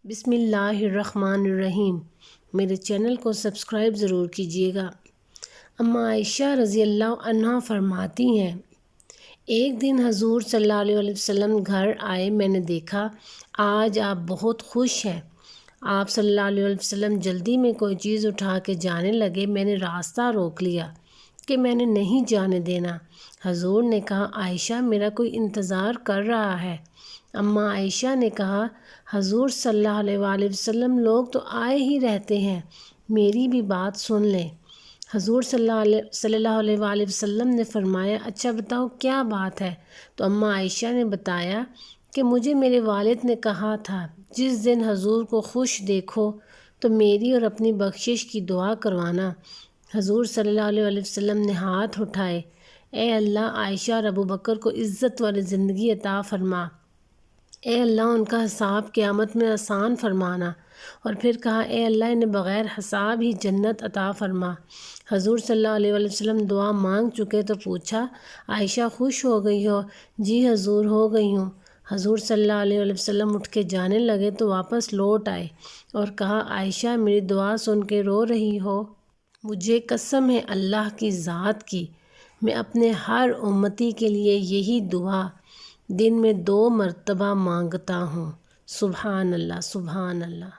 بسم اللہ الرحمن الرحیم۔ میرے چینل کو سبسکرائب ضرور کیجیے گا۔ اما عائشہ رضی اللہ عنہا فرماتی ہیں، ایک دن حضور صلی اللہ علیہ وسلم گھر آئے، میں نے دیکھا آج آپ بہت خوش ہیں۔ آپ صلی اللہ علیہ وسلم جلدی میں کوئی چیز اٹھا کے جانے لگے، میں نے راستہ روک لیا کہ میں نے نہیں جانے دینا۔ حضور نے کہا، عائشہ میرا کوئی انتظار کر رہا ہے۔ اما عائشہ نے کہا، حضور صلی اللہ علیہ وسلم لوگ تو آئے ہی رہتے ہیں، میری بھی بات سن لیں۔ حضور صلی اللہ علیہ وسلم نے فرمایا، اچھا بتاؤ کیا بات ہے؟ تو اما عائشہ نے بتایا کہ مجھے میرے والد نے کہا تھا جس دن حضور کو خوش دیکھو تو میری اور اپنی بخشش کی دعا کروانا۔ حضور صلی اللہ علیہ وسلم نے ہاتھ اٹھائے، اے اللہ عائشہ اور ابو بکر کو عزت والی زندگی عطا فرما، اے اللہ ان کا حساب قیامت میں آسان فرمانا، اور پھر کہا، اے اللہ انہیں بغیر حساب ہی جنت عطا فرما۔ حضور صلی اللہ علیہ وسلم دعا مانگ چکے تو پوچھا، عائشہ خوش ہو گئی ہو؟ جی حضور ہو گئی ہوں۔ حضور صلی اللہ علیہ وسلم اٹھ کے جانے لگے تو واپس لوٹ آئے اور کہا، عائشہ میری دعا سن کے رو رہی ہو؟ مجھے قسم ہے اللہ کی ذات کی، میں اپنے ہر امتی کے لیے یہی دعا دن میں 2 مرتبہ مانگتا ہوں۔ سبحان اللہ، سبحان اللہ۔